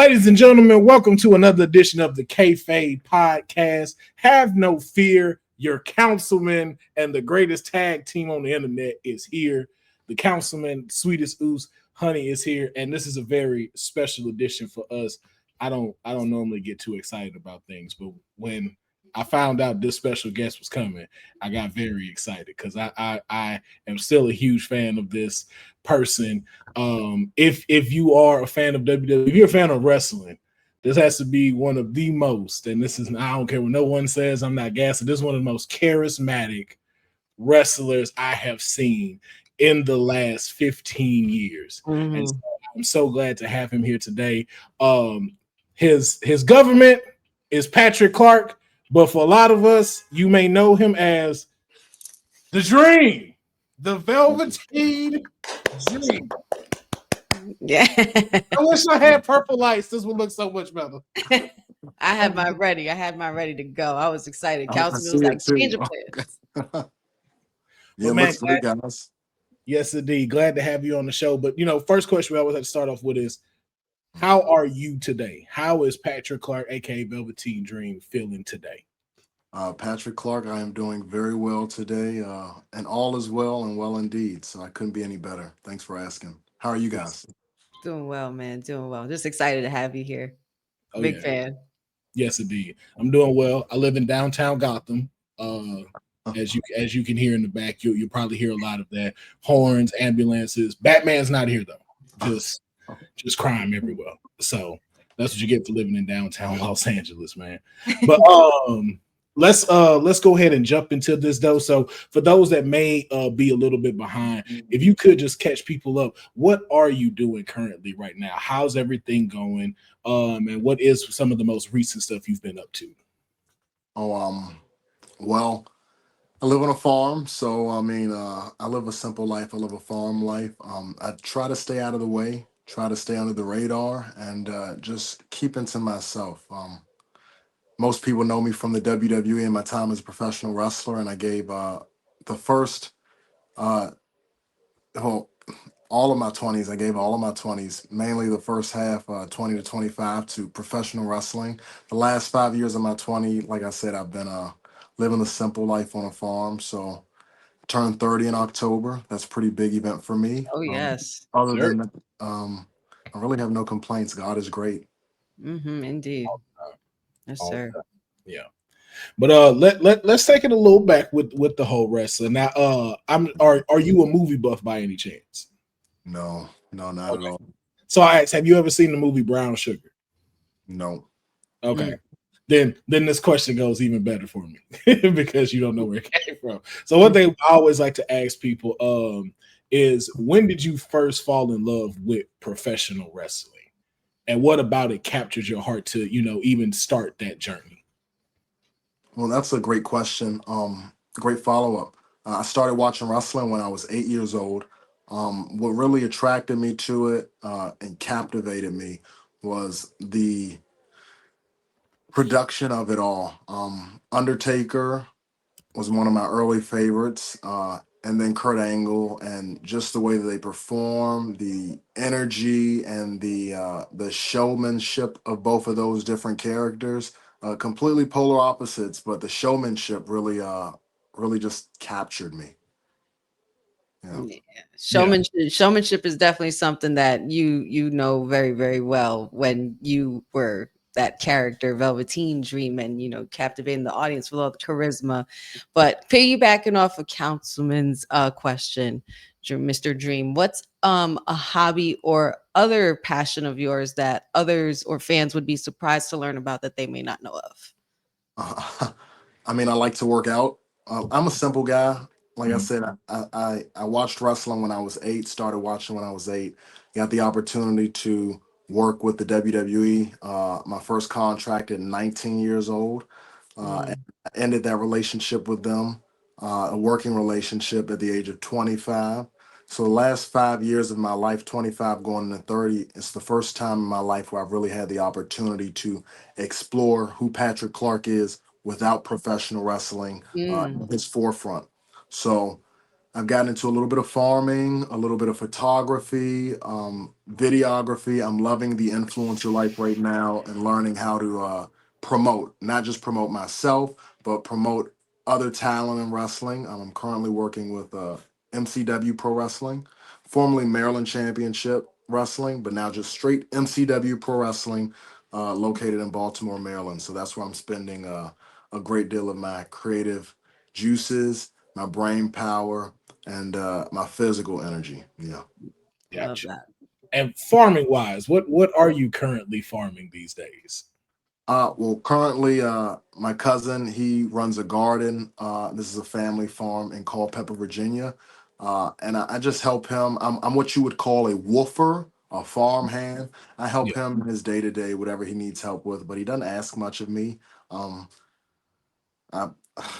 Ladies and gentlemen, welcome to another edition of the Kayfabe Podcast. Have no fear, your councilman and the greatest tag team on the internet is here. The councilman, sweetest ooze, honey is here, and this is a very special edition for us. I don't normally get too excited about things, but when I found out this special guest was coming, I got very excited because I am still a huge fan of this person. If you are a fan of WWE, if you're a fan of wrestling, this has to be one of the most, and this is, I don't care what no one says, I'm not gassing. This is one of the most charismatic wrestlers I have seen in the last 15 years. Mm-hmm. And so I'm so glad to have him here today. His government is Patrick Clark, but for a lot of us, you may know him as the Dream, the Velveteen Dream. Yeah. I wish I had purple lights. This would look so much better. I had mine ready to go. I was excited. Councilman was like, change of plans. Yeah, man, looks good, guys. Yes, indeed. Glad to have you on the show. But, first question we always have to start off with is, how are you today? How is Patrick Clark, a.k.a. Velveteen Dream, feeling today? Patrick Clark, I am doing very well today, and all is well and well indeed. So I couldn't be any better. Thanks for asking. How are you guys? Doing well, man. Doing well. Just excited to have you here. Oh, Big yeah. fan. Yes, indeed. I'm doing well. I live in downtown Gotham. As you can hear in the back, you'll probably hear a lot of that. Horns, ambulances. Batman's not here though. Just crime everywhere. So that's what you get for living in downtown Los Angeles, man. But let's go ahead and jump into this though. So for those that may be a little bit behind, if you could just catch people up, what are you doing currently right now? How's everything going? And what is some of the most recent stuff you've been up to? Well, I live on a farm, so I live a simple life. I live a farm life. I try to stay out of the way, try to stay under the radar, and just keeping to myself. Most people know me from the WWE and my time as a professional wrestler, and I gave the first, well, all of my 20s. I gave all of my 20s, mainly the first half, 20 to 25, to professional wrestling. The last 5 years of my 20, like I said, I've been living a simple life on a farm. So I turned 30 in October. That's a pretty big event for me. Oh, yes. Other than that, I really have no complaints. God is great. Mm-hmm. Indeed. Yes, sir. Yeah. But let's take it a little back with the whole wrestling. Now, are you a movie buff by any chance? No, not at all. So I asked, have you ever seen the movie Brown Sugar? No. Okay. Then this question goes even better for me because you don't know where it came from. So one thing I always like to ask people is, when did you first fall in love with professional wrestling? And what about it captured your heart to, even start that journey? Well, that's a great question. Great follow-up. I started watching wrestling when I was 8 years old. What really attracted me to it and captivated me was the production of it all. Undertaker was one of my early favorites, and then Kurt Angle, and just the way that they perform, the energy, and the showmanship of both of those different characters. Completely polar opposites, but the showmanship really just captured me. Yeah. Showmanship is definitely something that you know very, very well when you were that character, Velveteen Dream, and captivating the audience with all the charisma. But piggybacking off of Councilman's question, Mr. Dream, what's a hobby or other passion of yours that others or fans would be surprised to learn about that they may not know of? I like to work out. I'm a simple guy. Like I said, I watched wrestling when I was 8, started watching when I was 8. Got the opportunity to work with the WWE. My first contract at 19 years old. And I ended that relationship with them, a working relationship, at the age of 25. So the last 5 years of my life, 25 going into 30, it's the first time in my life where I've really had the opportunity to explore who Patrick Clark is without professional wrestling in his forefront. So I've gotten into a little bit of farming, a little bit of photography, videography. I'm loving the influencer life right now and learning how to promote, not just promote myself, but promote other talent in wrestling. I'm currently working with MCW Pro Wrestling, formerly Maryland Championship Wrestling, but now just straight MCW Pro Wrestling, located in Baltimore, Maryland. So that's where I'm spending a great deal of my creative juices, my brain power, and my physical energy. Yeah. Love Gotcha. that. And farming wise, what are you currently farming these days? Well, currently, my cousin, he runs a garden. This is a family farm in Culpeper, Virginia. And I just help him. I'm what you would call a woofer, a farm hand. I help Yeah, him in his day to day, whatever he needs help with, but he doesn't ask much of me. Um, I,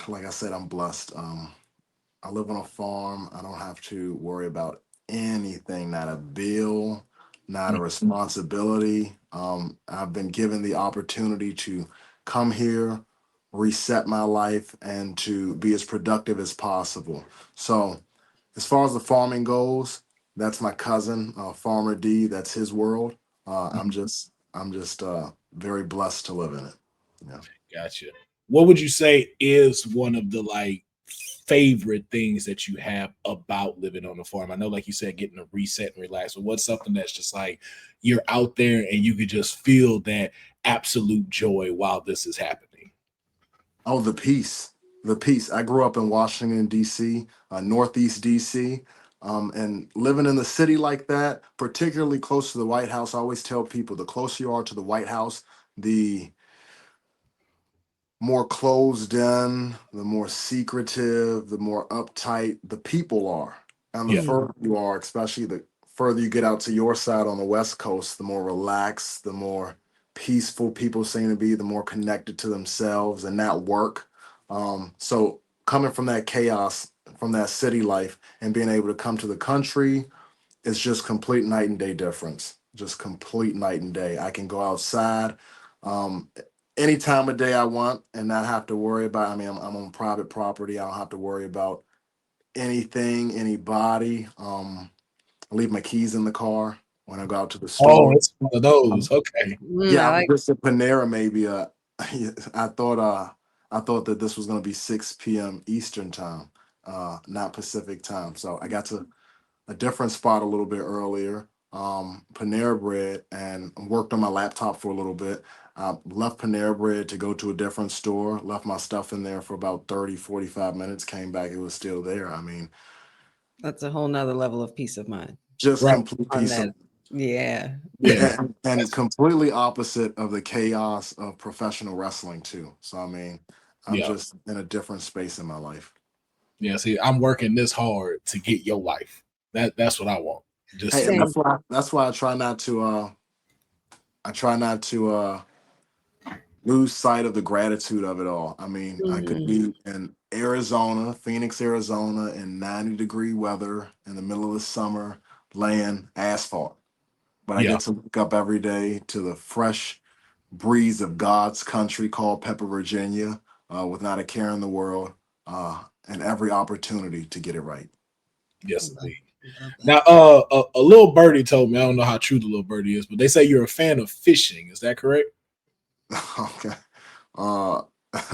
like I said, I'm blessed. I live on a farm. I don't have to worry about anything, not a bill, not a mm, responsibility. I've been given the opportunity to come here, reset my life, and to be as productive as possible. So, as far as the farming goes, that's my cousin, Farmer D. That's his world. mm, I'm just very blessed to live in it. Yeah. gotcha. What would you say is one of the like favorite things that you have about living on the farm? I know, like you said, getting to reset and relax, but what's something that's just like you're out there and you could just feel that absolute joy while this is happening? Oh, the peace. The peace. I grew up in Washington, D.C., Northeast D.C., and living in the city like that, particularly close to the White House. I always tell people the closer you are to the White House, the more closed in, the more secretive, the more uptight the people are. And the Yeah, Mm, further you are, especially the further you get out to your side on the West Coast, the more relaxed, the more peaceful people seem to be, the more connected to themselves and not work. So coming from that chaos, from that city life, and being able to come to the country, it's just complete night and day difference. Just complete night and day. I can go outside um, any time of day I want and not have to worry about. I mean, I'm on private property. I don't have to worry about anything, anybody. I leave my keys in the car when I go out to the oh, store. it's one of those. Okay. I Yeah, I'm like. just at Panera maybe. I thought I thought that this was gonna be 6 p.m. Eastern time, not Pacific time. So I got to a different spot a little bit earlier, Panera Bread, and worked on my laptop for a little bit. Left Panera Bread to go to a different store, left my stuff in there for about 30, 45 minutes, came back, it was still there. I mean, That's a whole nother level of peace of mind just Right. complete on peace of that. Yeah. Yeah. and That's completely opposite of the chaos of professional wrestling too. So I mean, I'm yeah. just in a different space in my life. Yeah. See, I'm working this hard to get your life. That's what I want. Just Hey, for and you. Same. that's why I try not to lose sight of the gratitude of it all. I mean, I could Mm, be in Arizona, Phoenix, Arizona, in 90-degree weather in the middle of the summer, laying asphalt. But I Yeah. get to wake up every day to the fresh breeze of God's country called Pepper, Virginia, with not a care in the world, and every opportunity to get it right. I Yes, love, indeed. love that. Now, a little birdie told me, I don't know how true the little birdie is, but they say you're a fan of fishing. Is that correct? Okay. Uh,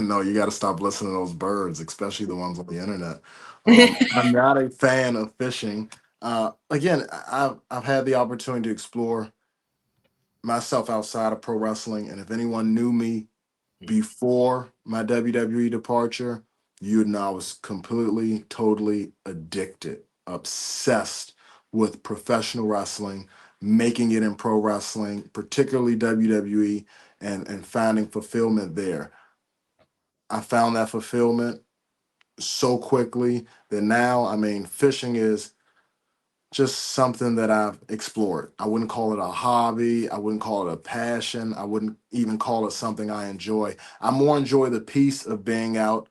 no, you got to stop listening to those birds, especially the ones on the internet. I'm not a fan of fishing. Again, I've had the opportunity to explore myself outside of pro wrestling, and if anyone knew me before my WWE departure, you would know I was completely, totally addicted, obsessed with professional wrestling, making it in pro wrestling, particularly WWE, and finding fulfillment there. I found that fulfillment so quickly that now, I mean, fishing is just something that I've explored. I wouldn't call it a hobby. I wouldn't call it a passion. I wouldn't even call it something I enjoy. I more enjoy the peace of being out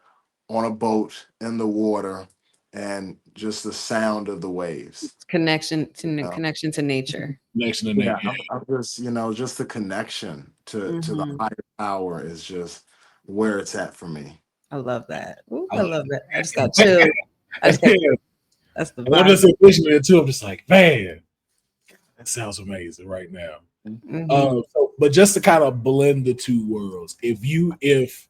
on a boat in the water and just the sound of the waves. Connection to nature. Connection to Yeah, nature. I'm just, just the connection to the Hmm. higher power is just where it's at for me. I love that. Ooh, I I love love that. I just got it. chills. I just got Yeah. That's the And I'm vibe. just envisioning it too. I'm just like, man, that sounds amazing right now. Mm-hmm. But just to kind of blend the two worlds, if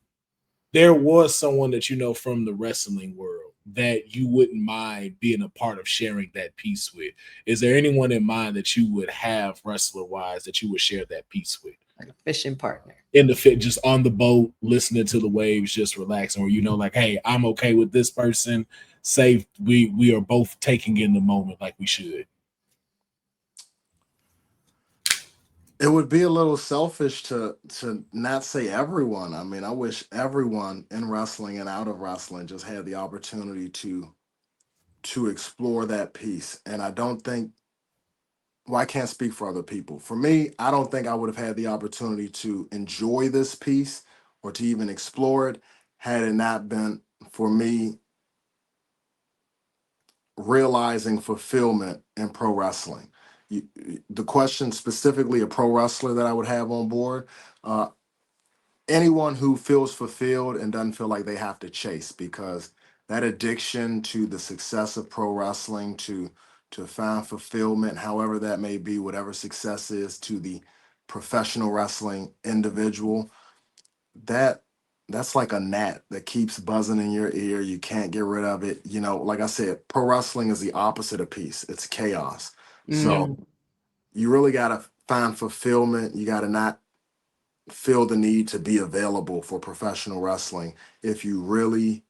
there was someone that you know from the wrestling world that you wouldn't mind being a part of sharing that piece with, is there anyone in mind that you would have wrestler wise that you would share that piece with? Like a fishing partner. In the fit, just on the boat, listening to the waves, just relaxing, or you know, like, hey, I'm okay with this person. Say we are both taking in the moment like we should. It would be a little selfish to not say everyone. I mean, I wish everyone in wrestling and out of wrestling just had the opportunity to explore that piece. And I don't think, well, I can't speak for other people. For me, I don't think I would have had the opportunity to enjoy this piece or to even explore it had it not been for me realizing fulfillment in pro wrestling. You, the question specifically a pro wrestler that I would have on board, uh, anyone who feels fulfilled and doesn't feel like they have to chase, because that addiction to the success of pro wrestling, to find fulfillment, however that may be, whatever success is to the professional wrestling individual, that that's like a gnat that keeps buzzing in your ear. You can't get rid of it. You know, like I said, pro wrestling is the opposite of peace. It's chaos. Mm-hmm. So you really got to find fulfillment. You got to not feel the need to be available for professional wrestling if you really,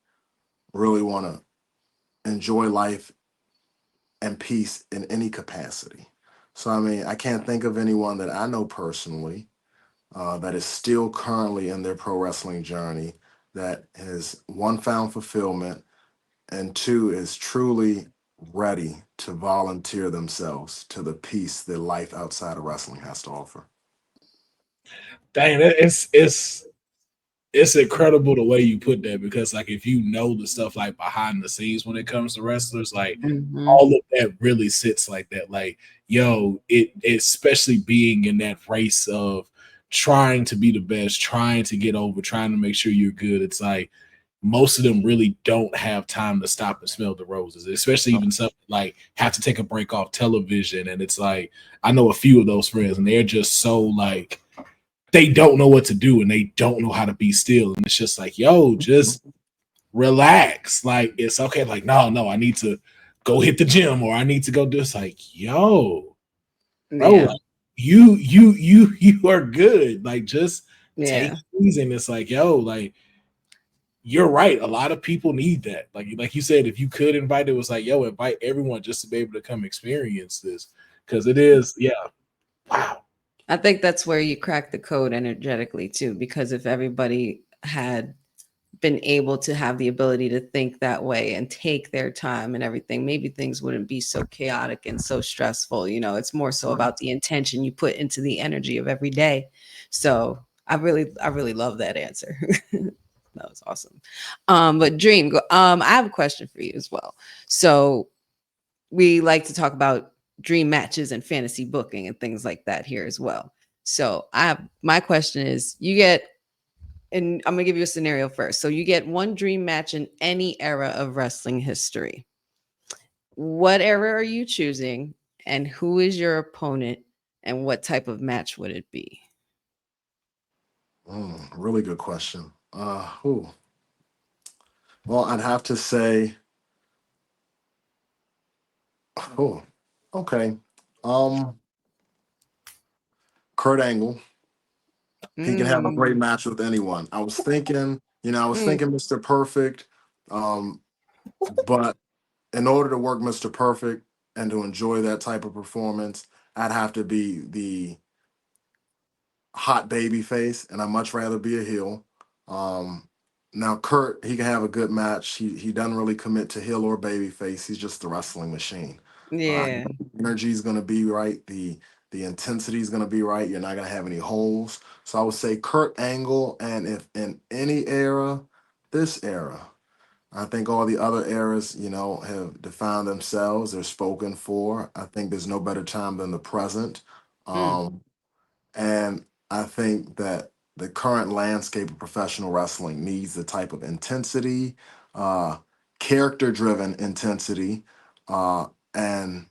really want to enjoy life and peace in any capacity. So, I mean, I can't think of anyone that I know personally that is still currently in their pro wrestling journey that has one found fulfillment and two is truly ready to volunteer themselves to the peace that life outside of wrestling has to offer. Dang, it's incredible the way you put that, because like if you know the stuff like behind the scenes when it comes to wrestlers, like Mm-hmm. all of that really sits like that. Like, yo, it especially being in that race of trying to be the best, trying to get over, trying to make sure you're good. It's like most of them really don't have time to stop and smell the roses, especially even something like have to take a break off television. And it's like I know a few of those friends, and they're just so like they don't know what to do and they don't know how to be still. And it's just like, yo, just relax. Like, it's okay. Like, no, I need to go hit the gym or I need to go do this. Like, yo, bro, Yeah. like, you are good. Like, just take Yeah. it easy. And it's like, yo, like, you're right. A lot of people need that. Like you said, if you could invite it, was like, yo, invite everyone just to be able to come experience this. Cause it is, yeah. Wow. I think that's where you crack the code energetically too, because if everybody had been able to have the ability to think that way and take their time and everything, maybe things wouldn't be so chaotic and so stressful. You know, it's more so about the intention you put into the energy of every day. So I really love that answer. That was awesome. But Dream, I have a question for you as well. So we like to talk about dream matches and fantasy booking and things like that here as well. So I have my question is you get, and I'm gonna give you a scenario first. So you get one dream match in any era of wrestling history. What era are you choosing, and who is your opponent, and what type of match would it be? Really good question. Well, I'd have to say, oh, okay. Um, Kurt Angle. He can have a great Mm, match with anyone. I was mm, thinking Mr. Perfect. Um, but in order to work Mr. Perfect and to enjoy that type of performance, I'd have to be the hot baby face, and I'd much rather be a heel. Um, Now Kurt, he can have a good match. He doesn't really commit to heel or baby face. He's just a wrestling machine. yeah. Energy is going to be right. The intensity is going to be right. You're not going to have any holes. So I would say Kurt Angle, and if in any era, this era. I think all the other eras, have defined themselves. They're spoken for. I think there's no better time than the present. Mm, Um, and I think that the current landscape of professional wrestling needs the type of intensity, uh, character driven intensity, and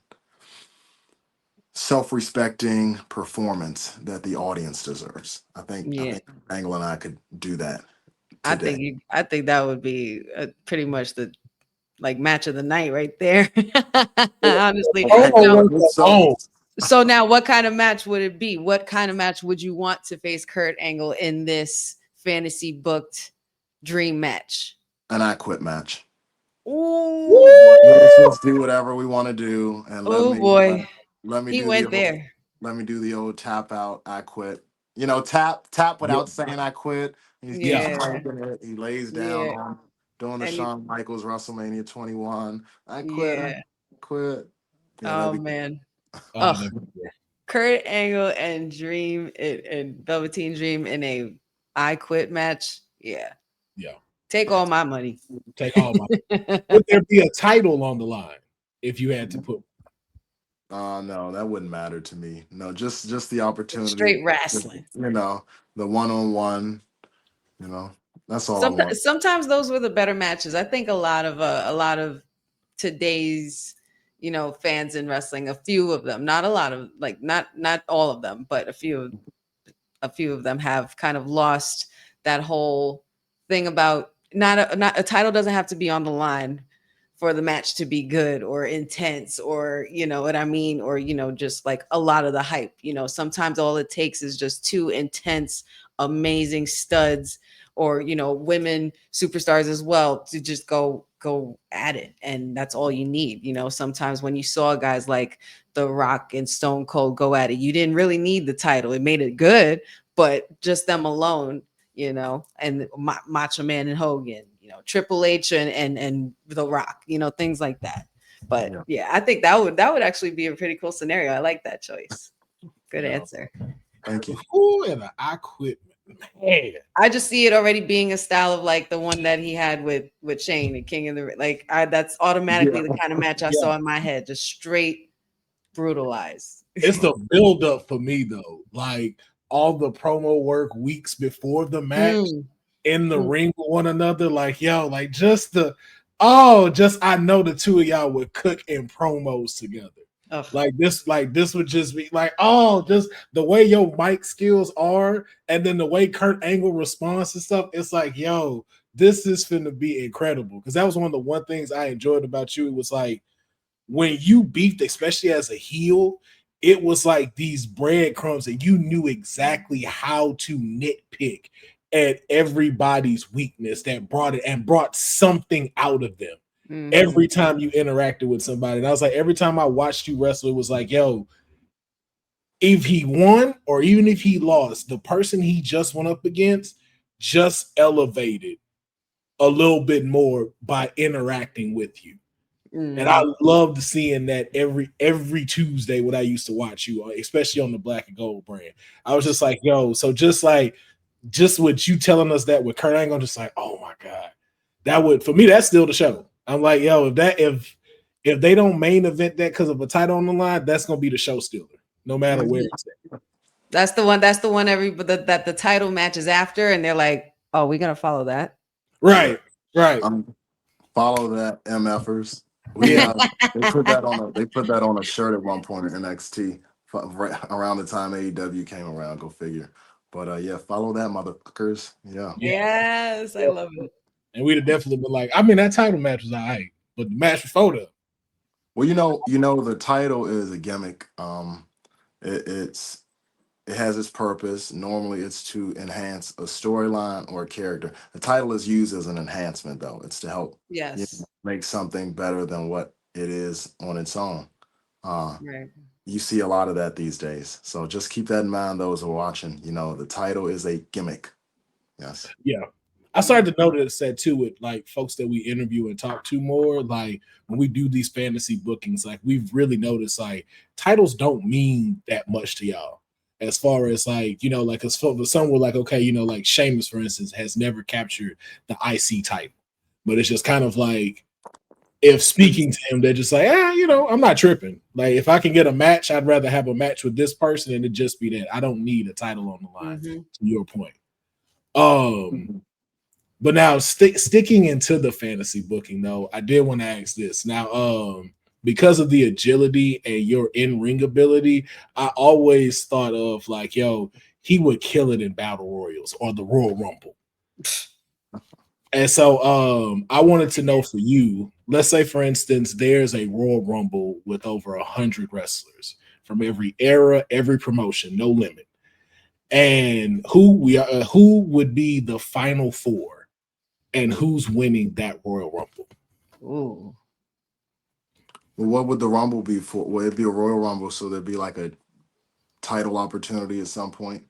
self-respecting performance that the audience deserves. I Yeah. think Angle and I could do that I today. think I think that would be pretty much the like match of the night right there. Honestly. Promo Now, was So alone. so now what kind of match would it be? What kind of match would you want to face Kurt Angle in this fantasy booked dream match? an I Quit match. Oh boy. Let's Woo! just do whatever we want to do, and Oh boy. let me He do the went old there. let me do the old tap out. I quit. You know, tap Yeah, without saying I quit. He keeps yeah, Yeah. breaking it. He lays down Yeah. on doing the And he, Shawn Michaels WrestleMania 21. I quit. I yeah. quit. Yeah, that'd Oh be. man. oh, Oh, Kurt Angle and Dream and Velveteen Dream in a I Quit match. Yeah. yeah. Take all my money. Take all my. Would there be a title on the line if you had to put? No, that wouldn't matter to me. No, just the opportunity. Straight wrestling. You know, the one-on-one. You know, that's all I want. Sometimes those were the better matches. I think a lot of today's fans in wrestling, a few of them, not a lot of like not all of them, but a few of them have kind of lost that whole thing about not a title doesn't have to be on the line for the match to be good or intense, or you know what I mean, or just like a lot of the hype. Sometimes all it takes is just two intense amazing studs, or women superstars as well, to just go at it, and that's all you need. Sometimes when you saw guys like The Rock and Stone Cold go at it, you didn't really need the title. It made it good, but just them alone, and Macho Man and Hogan, Triple H and The Rock, things like that. But Yeah. yeah, I think that would actually be a pretty cool scenario. I like that choice. Good Yeah. answer. Thank you. Who and I quit, man. I just see it already being a style of like the one that he had with Shane and King of the like. That's automatically Yeah. the kind of match I Yeah, saw in my head, just straight brutalized. it's the build up for me though. Like all the promo work weeks before the match Mm, in the mm, ring with one another. Like yo, like just I know the two of y'all would cook in promos together. ugh. Like this would just be like, oh, just the way your mic skills are, and then the way Kurt Angle responds to stuff. It's like, yo, this is finna be incredible. Because that was one of the one things I enjoyed about you. It was like when you beefed, especially as a heel, it was like these breadcrumbs, and you knew exactly how to nitpick at everybody's weakness that brought something out of them Mhm. every time you interacted with somebody. And I was like, every time I watched you wrestle, it was like, yo, if he won or even if he lost, the person he just went up against just elevated a little bit more by interacting with you. And I Mhm. loved seeing that every Tuesday when I used to watch you, especially on the Black and Gold brand. I was just like, yo, so just what you telling us that with Kurt Angle, I'm just like, oh my God. That would for me, that's still the show. I'm like, yo, if they don't main event that because of a title on the line, that's gonna be the show stealer, no matter where Mhm. it's at. That's the one. That's the one. That the title matches after, and they're like, "Oh, we're gonna follow that." Yeah. Right, right. Follow that, MFers. We Yeah, they put that on a shirt at one point in NXT right around the time AEW came around. Go figure. But yeah, follow that, motherfuckers. Yeah. yeah. Yes, I love it. And we'd have definitely been like, I mean, that title match was all right, but the match before that, Well, the title is a gimmick. It's it has its purpose. Normally, it's to enhance a storyline or a character. The title is used as an enhancement, though. It's to help Yes, make something better than what it is on its own. Uh, right. you see a lot of that these days. So just keep that in mind, those who are watching. The title is a gimmick. Yes. yeah. I started to notice that too with like folks that we interview and talk to more. Like when we do these fantasy bookings, like we've really noticed like titles don't mean that much to y'all. As far as like, like some were like, okay, like Sheamus, for instance, has never captured the IC title. But it's just kind of like if speaking to him, they're just like, I'm not tripping. Like if I can get a match, I'd rather have a match with this person and it just be that. I don't need a title on the line, Mm-hmm. to your point. But now sticking into the fantasy booking though, I did want to ask this. Now, because of the agility and your in-ring ability, I always thought of like, yo, he would kill it in battle royals or the Royal Rumble. And so I wanted to know for you, let's say for instance, there's a Royal Rumble with over 100 wrestlers from every era, every promotion, no limit. And who would be the final four and who's winning that Royal Rumble? Ooh. Well, what would the Rumble be for? Would it be a Royal Rumble, so there'd be like a title opportunity at some point?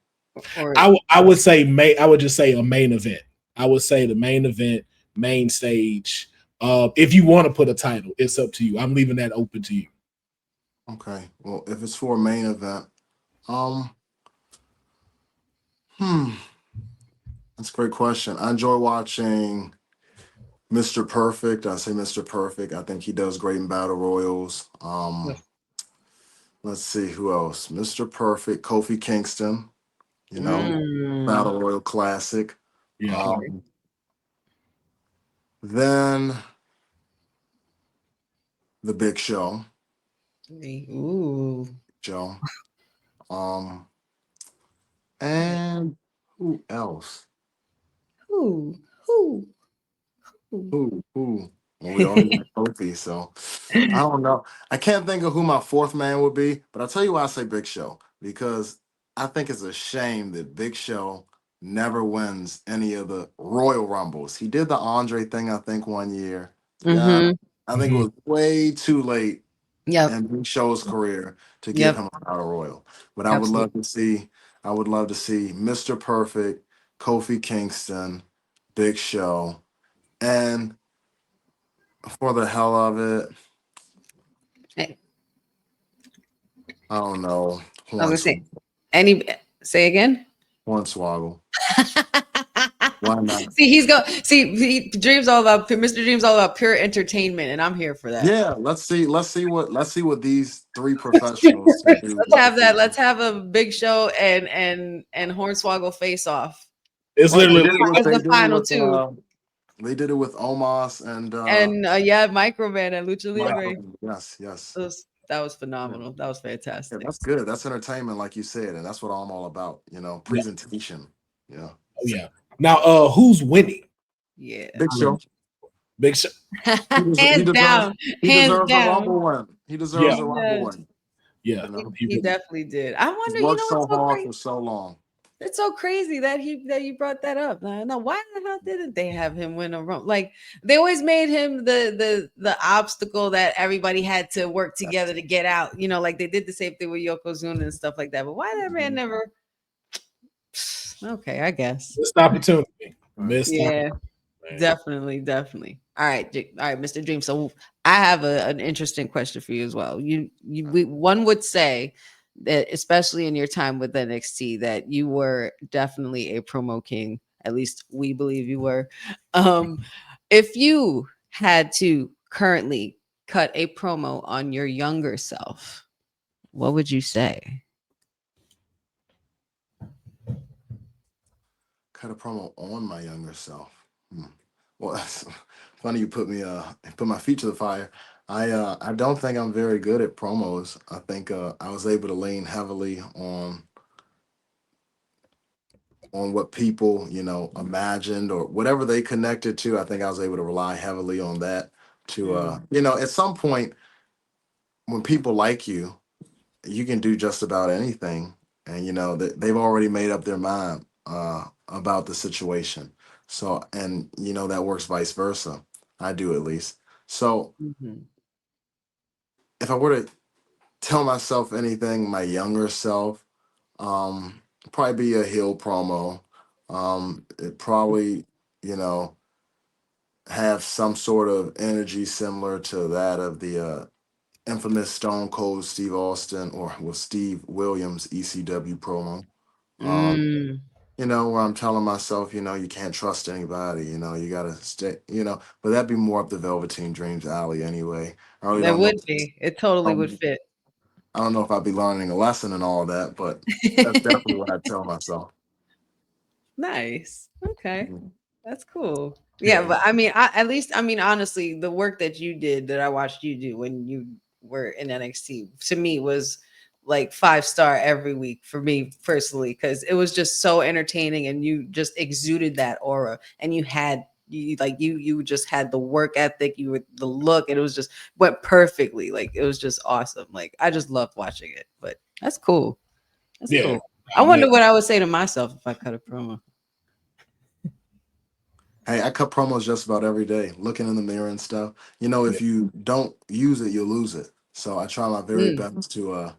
Or I would say I would just say a main event. I would say the main event, main stage. If you want to put a title, it's up to you. I'm leaving that open to you. Okay. Well, if it's for a main event, that's a great question. I enjoy watching Mr. Perfect. I say Mr. Perfect. I think he does great in battle royals. Let's see who else. Mr. Perfect, Kofi Kingston. Battle Royal classic. Yeah. Then the Big Show. Ooh. Joe. And who else? Who? Who? Well, we already got Kofi, so I don't know. I can't think of who my fourth man would be, but I'll tell you why I say Big Show, because I think it's a shame that Big Show never wins any of the Royal Rumbles. He did the Andre thing, I think, one year. Yeah, I think it was way too late in Big Show's career to give him a Battle Royal. But I would love to see Mr. Perfect, Kofi Kingston, Big Show, and for the hell of it, Hey. I don't know. I was gonna say again. Hornswoggle. Why not? See, Dream's all about Mr. Dream's all about pure entertainment, and I'm here for that. Yeah, let's see what these three professionals can do. Let's have a Big Show and Hornswoggle face off. It's literally the final two. They did it with Omos and Microman and Lucha Libre. Yes. That was phenomenal. That was fantastic. Yeah, that's good. That's entertainment, like you said, and that's what I'm all about. Presentation. Yeah. Oh yeah. Now, who's winning? Yeah. Big Show. Big Show. Hands down. He deserves a Rumble win. He deserves a Rumble win. Yeah, he definitely did. I wonder. He's worked so hard for so long. It's so crazy that you brought that up. No, why the hell didn't they have him win a Rumble? Like they always made him the obstacle that everybody had to work together to get out. Like they did the same thing with Yokozuna and stuff like that. But why that man never? Okay, I guess missed opportunity. Definitely. All right, Mr. Dream. So I have an interesting question for you as well. One would say that, especially in your time with NXT, that you were definitely a promo king. At least we believe you were. If you had to currently cut a promo on your younger self, what would you say? Cut a promo on my younger self. Well, that's funny you put my feet to the fire. I don't think I'm very good at promos. I think I was able to lean heavily on what people imagined or whatever they connected to. I think I was able to rely heavily on that to at some point when people like you, you can do just about anything, and they've already made up their mind about the situation. So, and that works vice versa. I do, at least. So if I were to tell myself anything, my younger self, probably be a heel promo. It probably, have some sort of energy similar to that of the infamous Stone Cold Steve Austin or with Steve Williams ECW promo. Where I'm telling myself, you can't trust anybody, you gotta stay, but that'd be more up the Velveteen Dreams alley anyway. That would be. It totally would fit. I don't know if I'd be learning a lesson and all that, but that's definitely what I tell myself. Nice. Okay. That's cool. Yeah, but I mean, at least I mean, honestly, the work that you did that I watched you do when you were in NXT to me was like 5 star every week for me personally because it was just so entertaining and you just exuded that aura and you just had the work ethic, you were the look, and it was just went perfectly. Like it was just awesome. Like I just loved watching it. But that's cool. That's Yeah. cool. I wonder what I would say to myself if I cut a promo. Hey, I cut promos just about every day, looking in the mirror and stuff. Yeah. If you don't use it, you'll lose it. So I try my very Mm, best to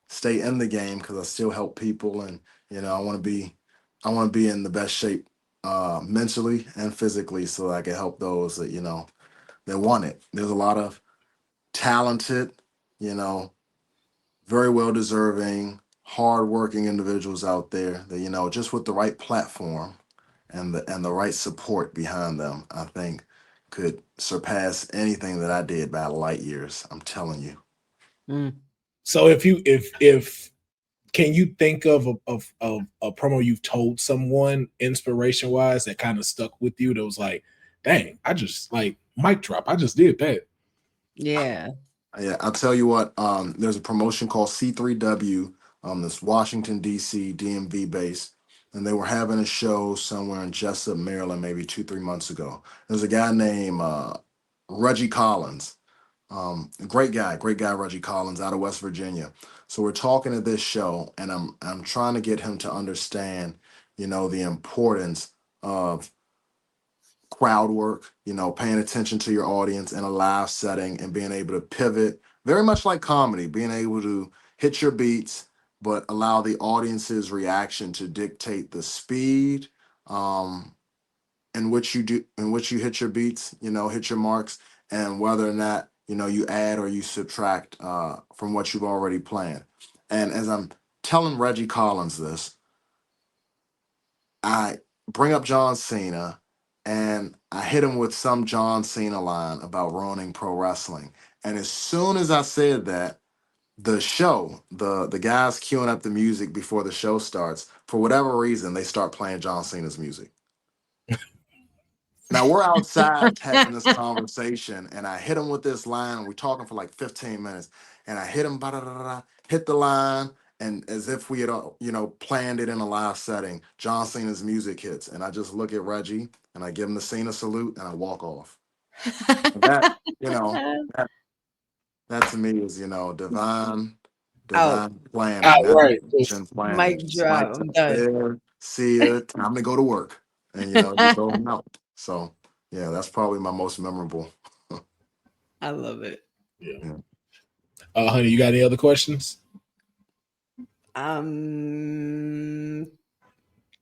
stay in the game because I still help people, and I want to be in the best shape mentally and physically, so that I can help those that that want it. There's a lot of talented, you know, very well deserving, hardworking individuals out there that just with the right platform and the right support behind them, I think could surpass anything that I did by light years. I'm telling you. mm. So if can you think of a promo you've told someone inspiration wise that kind of stuck with you that was like, dang, I just like mic drop. I just did that. Yeah. Yeah, I'll tell you what. There's a promotion called C3W. This Washington D.C. DMV base, and they were having a show somewhere in Jessup, Maryland, maybe 2-3 months ago. There's a guy named Reggie Collins. Great guy, Reggie Collins, out of West Virginia. So we're talking at this show, and I'm trying to get him to understand, the importance of crowd work, paying attention to your audience in a live setting and being able to pivot, very much like comedy, being able to hit your beats, but allow the audience's reaction to dictate the speed um, in which you hit your beats, hit your marks, and whether or not, you add or you subtract from what you've already planned. And as I'm telling Reggie Collins this, I bring up John Cena and I hit him with some John Cena line about ruining pro wrestling. And as soon as I said that, the guys queuing up the music before the show starts, for whatever reason, they start playing John Cena's music. Now we're outside having this conversation, and I hit him with this line. We're talking for like 15 minutes, and I hit him, hit the line, and as if we had, planned it in a live setting. John Cena's music hits, and I just look at Reggie, and I give him the Cena salute, and I walk off. That, you know, that, that to me is, Out. divine planning, not Outright. intention planning. Mic Just like drop. I'm done. there, see ya, time to go to work, and just over and out. So yeah, that's probably my most memorable. I love it. Yeah. Yeah. Honey, you got any other questions? Um,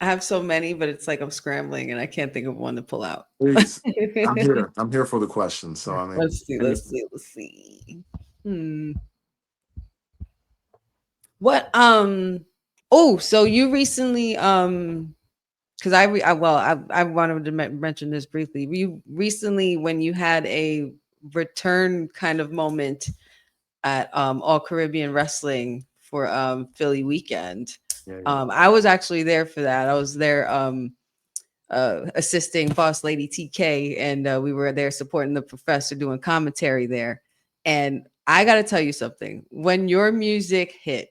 I have so many, but it's like I'm scrambling and I can't think of one to pull out. Please, I'm here. I'm here for the questions. So I mean, Let's see. Let's see. Let's see. Hmm. What? Oh, so you recently because I wanted to mention this briefly. You recently, when you had a return kind of moment at All Caribbean Wrestling for Philly weekend. yeah, yeah. I was actually there for that. I was there assisting Boss Lady TK, and we were there supporting the professor doing commentary there. And I got to tell you something: when your music hit,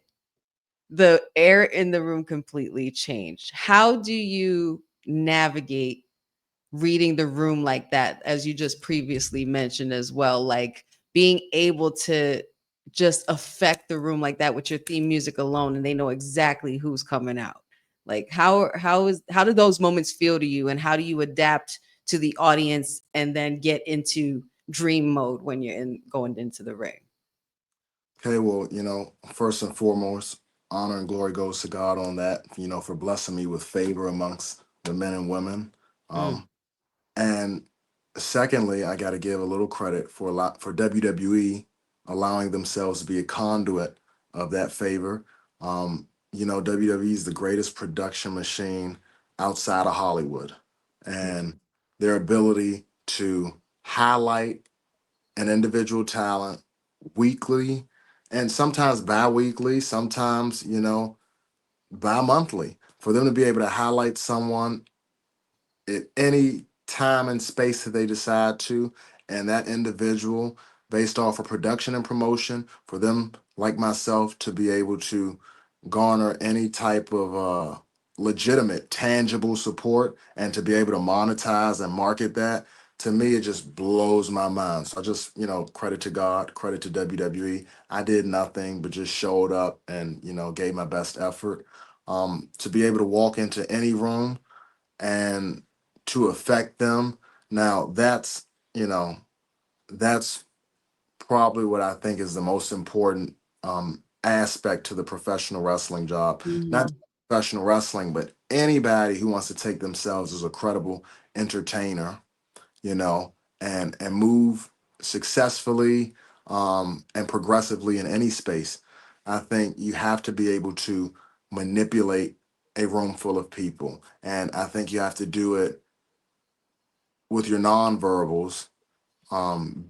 the air in the room completely changed. How do you navigate reading the room like that, as you just previously mentioned as well, like being able to just affect the room like that with your theme music alone, and they know exactly who's coming out? Like how do those moments feel to you, and how do you adapt to the audience and then get into dream mode when you're in going into the ring? Okay, well, first and foremost, honor and glory goes to God on that, for blessing me with favor amongst the men and women. Mm, And secondly, I got to give a little credit for WWE allowing themselves to be a conduit of that favor. WWE is the greatest production machine outside of Hollywood, and their ability to highlight an individual talent weekly and sometimes bi-weekly, sometimes bi-monthly, for them to be able to highlight someone at any time and space that they decide to, and that individual, based off of production and promotion, for them like myself to be able to garner any type of legitimate, tangible support and to be able to monetize and market that, to me, it just blows my mind. So I just, credit to God, credit to WWE. I did nothing but just showed up and, gave my best effort. To be able to walk into any room and to affect them. Now you know, that's probably what I think is the most important aspect to the professional wrestling job. Not Mhm. just professional wrestling, but anybody who wants to take themselves as a credible entertainer, you know, and move successfully and progressively in any space. I think you have to be able to manipulate a room full of people, and I think you have to do it with your nonverbals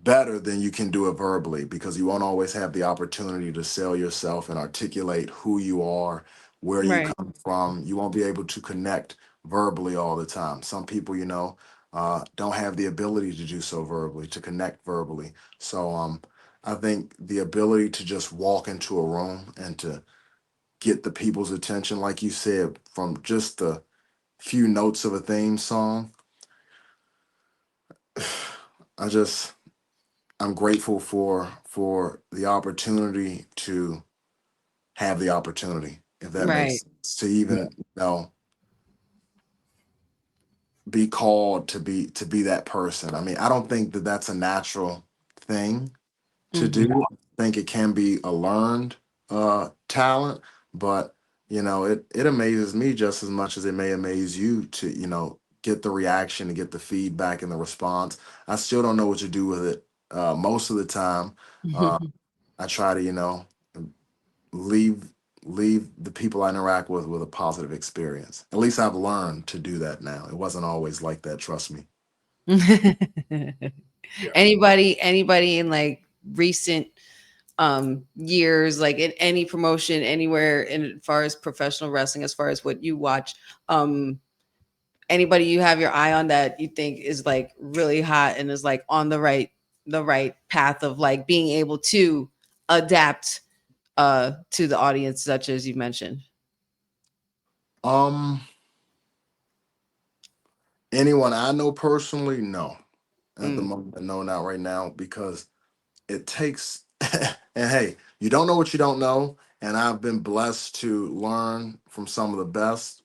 better than you can do it verbally, because you won't always have the opportunity to sell yourself and articulate who you are, where you Right. come from. You won't be able to connect verbally all the time. Some people, don't have the ability to do so verbally, to connect verbally. So I think the ability to just walk into a room and to get the people's attention, like you said, from just the few notes of a theme song, I just I'm grateful for the opportunity to have the opportunity, if that makes Right. sense, to Yeah. even be called to be that person. I mean, I don't think that that's a natural thing to Mhm. do. I think it can be a learned talent, but it amazes me just as much as it may amaze you to get the reaction and get the feedback and the response. I still don't know what to do with it most of the time. Uh, I try to leave leave the people I interact with a positive experience. At least I've learned to do that now. It wasn't always like that, trust me. Yeah. Anybody in like recent years, like in any promotion anywhere in as far as professional wrestling, as far as what you watch, um anybody you have your eye on that you think is like really hot and is like on the right path of like being able to adapt to the audience, such as you mentioned? Um, Anyone I know personally, no. At the Mm. moment, no, not right now, because it takes and hey, you don't know what you don't know, and I've been blessed to learn from some of the best.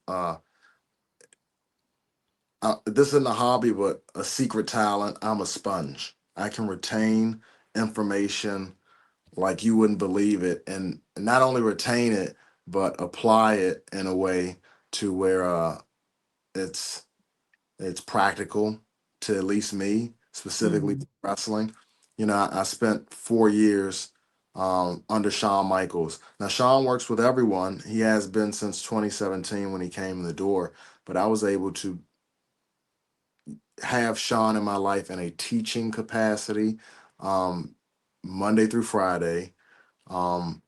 This isn't a hobby, but a secret talent. I'm a sponge. I can retain information like you wouldn't believe it, and not only retain it, but apply it in a way to where it's it's practical to at least me, specifically Mhm. wrestling. I spent 4 years under Shawn Michaels. Now, Shawn works with everyone. He has been since 2017 when he came in the door, but I was able to have Sean in my life in a teaching capacity, um, Monday through Friday. Um,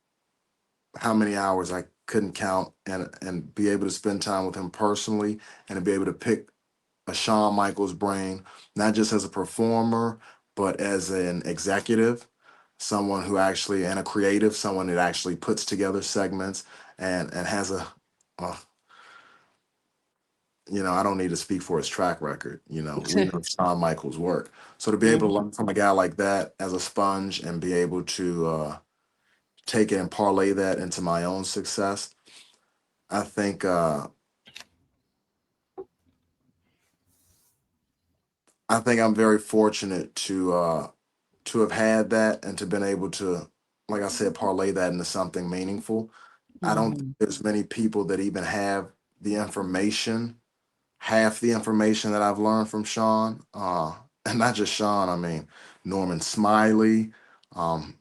how many hours I couldn't count, and be able to spend time with him personally, and to be able to pick a Shawn Michaels brain, not just as a performer, but as an executive, someone who actually, and a creative, someone that actually puts together segments and has a I don't need to speak for his track record. We know Shawn Michaels' work. So to be able to Mhm. learn from a guy like that as a sponge and be able to take it and parlay that into my own success, I think I'm very fortunate to have had that and to been able to, like I said, parlay that into something meaningful. I don't think Mhm. there's many people that even have the information, half the information that I've learned from Sean. And not just Sean, I mean, Norman Smiley, um,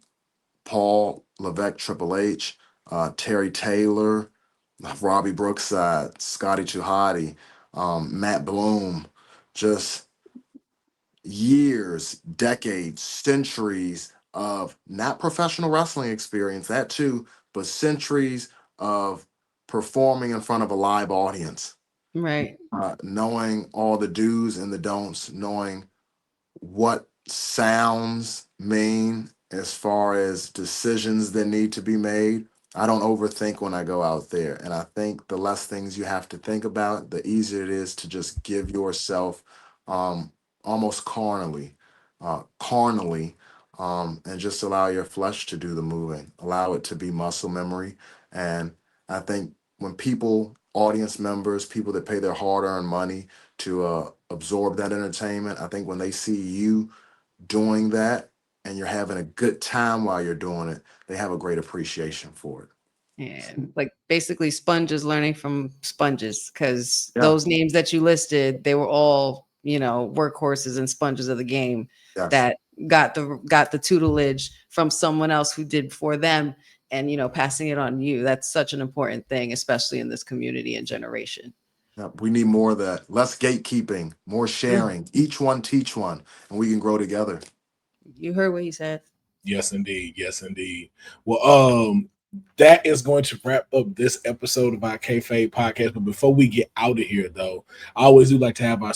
Paul Levesque, Triple H, Terry Taylor, Robbie Brookside, Scotty Tuhati, Matt Bloom, just years, decades, centuries of not professional wrestling experience, that too, but centuries of performing in front of a live audience. Right. Knowing all the do's and the don'ts, knowing what sounds mean as far as decisions that need to be made. I don't overthink when I go out there. And I think the less things you have to think about, the easier it is to just give yourself almost carnally, and just allow your flesh to do the moving, allow it to be muscle memory. And I think when people, audience members, people that pay their hard earned money to absorb that entertainment, I think when they see you doing that and you're having a good time while you're doing it, they have a great appreciation for it. And like basically sponges learning from sponges, because Yeah. those names that you listed, they were all, workhorses and sponges of the game Yes. that got the tutelage from someone else who did before them, and passing it on you. That's such an important thing, especially in this community and generation. Yeah, we need more of that. Less gatekeeping, more sharing. Each one teach one, and we can grow together. You heard what he said. Yes, indeed. Yes, indeed. Well, that is going to wrap up this episode of our Kayfabe podcast. But before we get out of here, though, I always do like to have our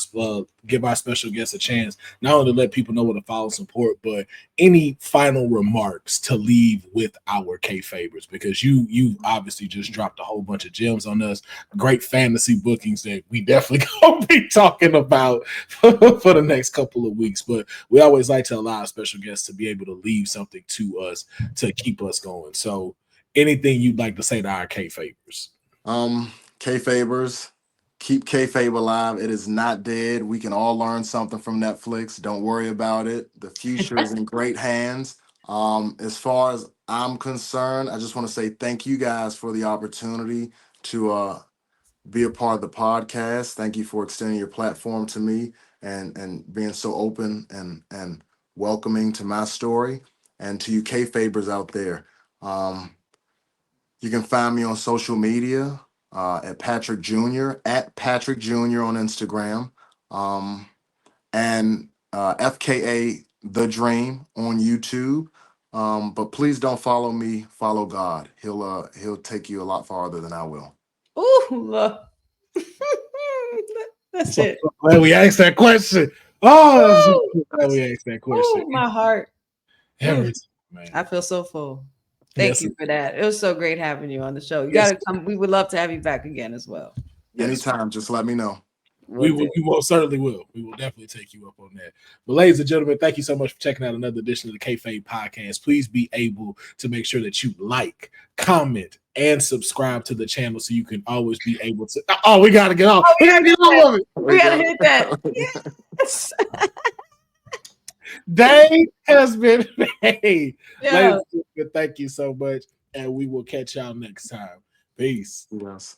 give our special guests a chance not only to let people know where to follow and support, but any final remarks to leave with our Kayfabers, because you obviously just dropped a whole bunch of gems on us, great fantasy bookings that we definitely gonna be talking about for the next couple of weeks. But we always like to allow our special guests to be able to leave something to us to keep us going. So anything you'd like to say to our Kayfabers? Kayfabers, keep Kayfabe alive. It is not dead. We can all learn something from Netflix. Don't worry about it. The future is in great hands. As far as I'm concerned, I just want to say thank you guys for the opportunity to be a part of the podcast. Thank you for extending your platform to me and being so open and welcoming to my story. And to you Kayfabers out there, you can find me on social media at Patrick Jr. at Patrick Jr. on Instagram, and FKA The Dream on YouTube. But please don't follow me. Follow God. He'll take you a lot farther than I will. Ooh, that's it. Glad we asked that question. Oh, glad we asked that question. Ooh, my heart. Man. I feel so full. Thank you for that. It was so great having you on the show. You gotta come. We would love to have you back again as well. Anytime, just let me know. We most certainly will. We will definitely take you up on that. But ladies and gentlemen, thank you so much for checking out another edition of the Kayfabe Podcast. Please be able to make sure that you like, comment, and subscribe to the channel so you can always be able to. Oh, we gotta get off. We gotta get off of it. We gotta hit that. Yes. Day has been made. Yeah. Ladies and gentlemen, thank you so much, and we will catch y'all next time. Peace. Yes.